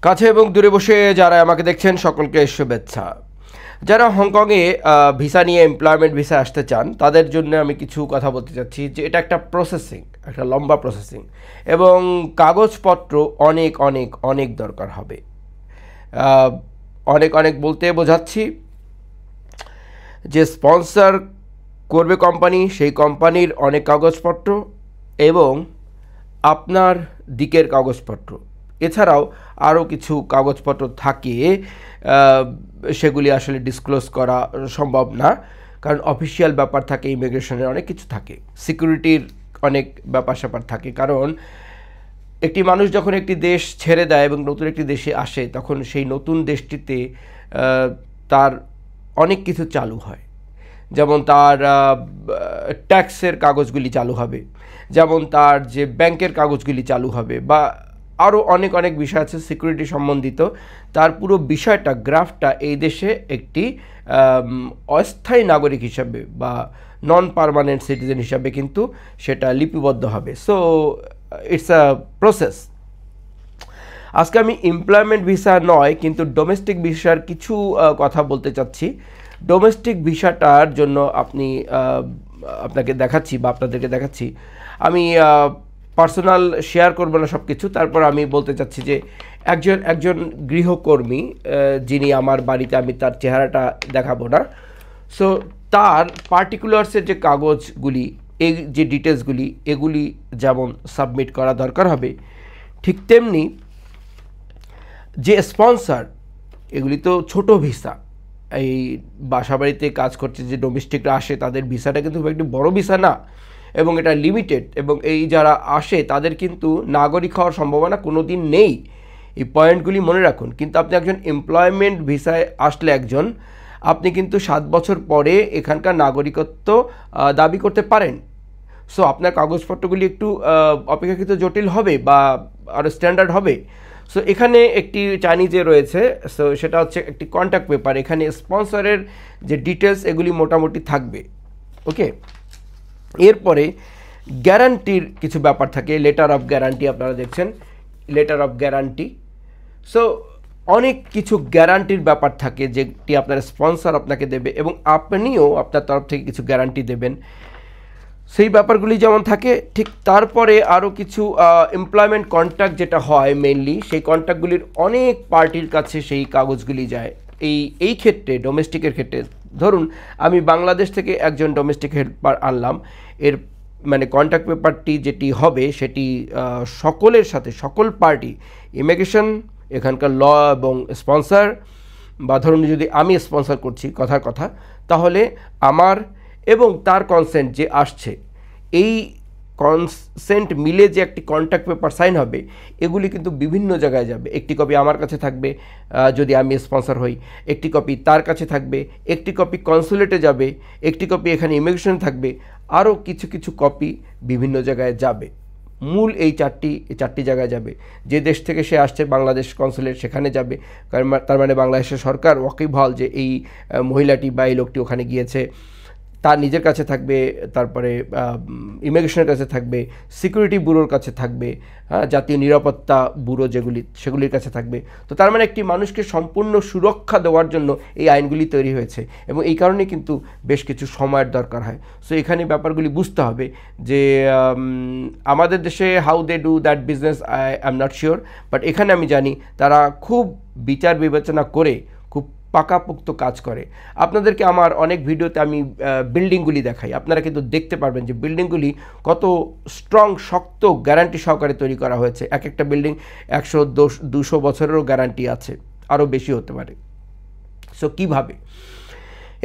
কাছে এবং দূরে বসে যারা আমাকে দেখছেন সকলকে শুভেচ্ছা। যারা হংকংয়ে ভিসা নিয়ে এমপ্লয়মেন্ট ভিসা আসতে চান তাদের জন্য আমি কিছু কথা বলতে চাচ্ছি যে এটা একটা প্রসেসিং, একটা লম্বা প্রসেসিং এবং কাগজপত্র অনেক অনেক অনেক দরকার হবে। অনেক অনেক বলতে বোঝাচ্ছি যে স্পন্সর করবে কোম্পানি, সেই কোম্পানির অনেক কাগজপত্র এবং আপনার দিকের কাগজপত্র, এছাড়াও আরও কিছু কাগজপত্র থাকে, সেগুলি আসলে ডিসক্লোজ করা সম্ভব না, কারণ অফিসিয়াল ব্যাপার থাকে, ইমিগ্রেশনের অনেক কিছু থাকে, সিকিউরিটির অনেক ব্যাপার স্যাপার থাকে। কারণ একটি মানুষ যখন একটি দেশ ছেড়ে দেয় এবং নতুন একটি দেশে আসে, তখন সেই নতুন দেশটিতে তার অনেক কিছু চালু হয়। যেমন তার ট্যাক্সের কাগজগুলি চালু হবে, যেমন তার যে ব্যাংকের কাগজগুলি চালু হবে, বা আরও অনেক অনেক বিষয় আছে সিকিউরিটি সম্বন্ধিত। তার পুরো বিষয়টা, গ্রাফটা এই দেশে একটি অস্থায়ী নাগরিক হিসাবে বা নন পার্মানেন্ট সিটিজেন হিসাবে কিন্তু সেটা লিপিবদ্ধ হবে। So it's a process. আজকে আমি এমপ্লয়মেন্ট ভিসা নয় কিন্তু ডোমেস্টিক ভিসার কিছু কথা বলতে চাচ্ছি। ডোমেস্টিক ভিসাটার জন্য আপনাকে দেখাচ্ছি বা আপনাদেরকে দেখাচ্ছি। আমি পার্সোনাল শেয়ার করবো না সব কিছু, তারপর আমি বলতে চাচ্ছি যে একজন গৃহকর্মী যিনি আমার বাড়িতে, আমি তার চেহারাটা দেখাবো না। সো তার পার্টিকুলার্সের যে কাগজগুলি, এই যে ডিটেলসগুলি, এগুলি যেমন সাবমিট করা দরকার হবে, ঠিক তেমনি যে স্পন্সর, এগুলি তো ছোট ভিসা। এই বাসাবাড়িতে কাজ করছে যে ডোমেস্টিকরা আসে, তাদের ভিসাটা কিন্তু খুব একটি বড় ভিসা না এবং এটা লিমিটেড, এবং এই যারা আসে তাদের কিন্তু নাগরিক হওয়ার সম্ভাবনা কোনো দিন নেই। এই পয়েন্টগুলি মনে রাখুন। কিন্তু আপনি একজন এমপ্লয়মেন্ট ভিসায় আসলে আপনি কিন্তু 7 বছর পরে এখানকার নাগরিকত্ব দাবি করতে পারেন। সো আপনার কাগজপত্রগুলি একটু অপেক্ষাকৃত জটিল হবে বা আরও স্ট্যান্ডার্ড হবে। সো এখানে একটি চাইনিজে রয়েছে, সো সেটা হচ্ছে একটি কন্ট্যাক্ট পেপার। এখানে স্পন্সরের যে ডিটেলস এগুলি মোটামুটি থাকবে, ওকে। এরপরে গ্যারান্টির কিছু ব্যাপার থাকে, লেটার অফ গ্যারান্টি আপনারা দেখছেন, লেটার অফ গ্যারান্টি। সো অনেক কিছু গ্যারান্টির ব্যাপার থাকে যেটি আপনার স্পন্সর আপনাকে দেবে এবং আপনিও আপনার তরফ থেকে কিছু গ্যারান্টি দেবেন। সেই ব্যাপারগুলি যেমন থাকে, ঠিক তারপরে আরও কিছু এমপ্লয়মেন্ট কন্ট্রাক্ট যেটা হয় মেইনলি, সেই কন্ট্রাক্টগুলির অনেক পার্টির কাছে সেই কাগজগুলি যায়। এই ক্ষেত্রে, ডোমেস্টিকের ক্ষেত্রে, ধরুন আমি বাংলাদেশ থেকে একজন ডোমেস্টিক হেল্পার আনলাম, এর মানে কন্ট্রাক্ট পেপারটি যেটি হবে সেটি সকলের সাথে, সকল পার্টি, ইমিগ্রেশন, এখানকার ল এবং স্পন্সর, বা ধরুন যদি আমি স্পন্সর করছি কথার কথা, তাহলে আমার এবং তার কনসেন্ট যে আসছে, এই কনসেন্ট মিলে যে একটি কন্ট্রাক্ট পেপার সাইন হবে, এগুলি কিন্তু বিভিন্ন জায়গায় যাবে। একটি কপি আমার কাছে থাকবে যদি আমি স্পন্সর হই, একটি কপি তার কাছে থাকবে, একটি কপি কনসুলেটে যাবে, একটি কপি এখানে ইমিগ্রেশন থাকবে, আরও কিছু কিছু কপি বিভিন্ন জায়গায় যাবে। মূল এই চারটি জায়গায় যাবে। যে দেশ থেকে সে আসছে, বাংলাদেশ কনসুলেট সেখানে যাবে, কারণ তার মানে বাংলাদেশের সরকার ওয়াকিবহাল যে এই মহিলাটি বা এই লোকটি ওখানে গিয়েছে, তার নিজের কাছে থাকবে, তারপরে ইমিগ্রেশনের কাছে থাকবে, সিকিউরিটি ব্যুরোর কাছে থাকবে, জাতীয় নিরাপত্তা ব্যুরো সেগুলির কাছে থাকবে। তো তার মানে একটি মানুষকে সম্পূর্ণ সুরক্ষা দেওয়ার জন্য এই আইনগুলি তৈরি হয়েছে এবং এই কারণে কিন্তু বেশ কিছু সময়ের দরকার হয়। সো এখানে ব্যাপারগুলি বুঝতে হবে যে আমাদের দেশে how they do that business I am not sure, but এখানে আমি জানি তারা খুব বিচার বিবেচনা করে খুব পাকাপোক্ত কাজ করে। আপনাদেরকে আমার অনেক ভিডিওতে আমি বিল্ডিংগুলি দেখাই, আপনারা কিন্তু দেখতে পারবেন যে বিল্ডিংগুলি কত স্ট্রং, শক্ত, গ্যারান্টি সহকারে তৈরি করা হয়েছে। এক একটা বিল্ডিং 100-200 বছরেরও গ্যারান্টি আছে, আরও বেশি হতে পারে। সো কীভাবে?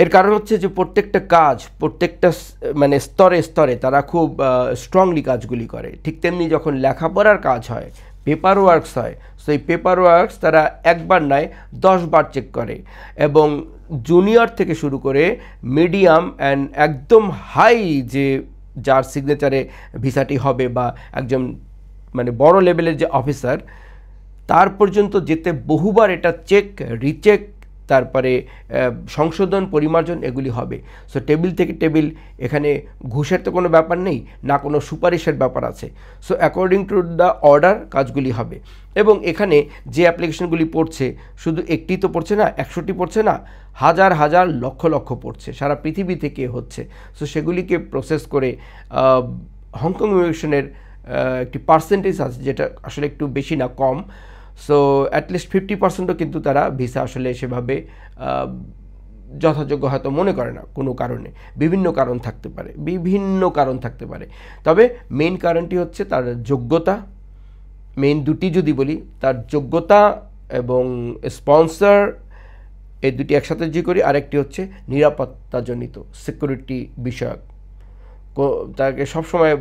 এর কারণ হচ্ছে যে প্রত্যেকটা কাজ, প্রত্যেকটা মানে স্তরে স্তরে তারা খুব স্ট্রংলি কাজগুলি করে। ঠিক তেমনি যখন লেখাপড়ার কাজ হয়, পেপার ওয়ার্কস হয়, সেই পেপার ওয়ার্কস তারা একবার নয় 10 বার চেক করে এবং জুনিয়র থেকে শুরু করে মিডিয়াম অ্যান্ড একদম হাই, যে যার সিগনেচারে ভিসাটি হবে বা একজন মানে বড় লেভেলের যে অফিসার, তার পর্যন্ত যেতে বহুবার এটা চেক রিচেক তারপরে সংশোধন পরিমার্জন এগুলি হবে। সো টেবিল থেকে টেবিল, এখানে ঘুষের তো কোনো ব্যাপার নেই, না কোনো সুপারিশের ব্যাপার আছে। So according to the order কাজগুলি হবে। এবং এখানে যে অ্যাপ্লিকেশনগুলি পড়ছে, শুধু একটি তো পড়ছে না, 100টি পড়ছে না, হাজার হাজার লক্ষ লক্ষ পড়ছে, সারা পৃথিবী থেকে হচ্ছে। সো সেগুলিকে প্রসেস করে হংকং ইমিগ্রেশনের একটি পার্সেন্টেজ আছে, যেটা আসলে একটু বেশি না, কম। সো অ্যাটলিস্ট 50%ও কিন্তু তারা ভিসা আসলে সেভাবে যথাযোগ্য হয়তো মনে করে না কোনো কারণে, বিভিন্ন কারণ থাকতে পারে। তবে মেইন কারণটি হচ্ছে তার যোগ্যতা। মেইন দুটি যদি বলি, তার যোগ্যতা এবং স্পন্সর, এই দুটি একসাথে যে করি। আরেকটি হচ্ছে নিরাপত্তাজনিত, সিকিউরিটি বিষয়ক। তাকে সবসময়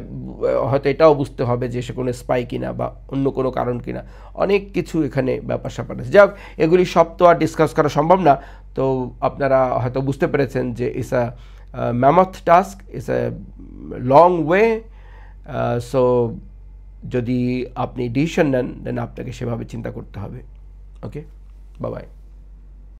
হয়তো এটাও বুঝতে হবে যে সে কোনো স্পাই কিনা বা অন্য কোনো কারণ কিনা, অনেক কিছু এখানে ব্যাপার স্যাপার আছে। যাক, এগুলি সব তো আর ডিসকাস করা সম্ভব না। তো আপনারা হয়তো বুঝতে পেরেছেন যে it's a mammoth task, it's a long way. So যদি আপনি ডিসিশন নেন, দেন আপনাকে সেভাবে চিন্তা করতে হবে। ওকে, বাই বাই।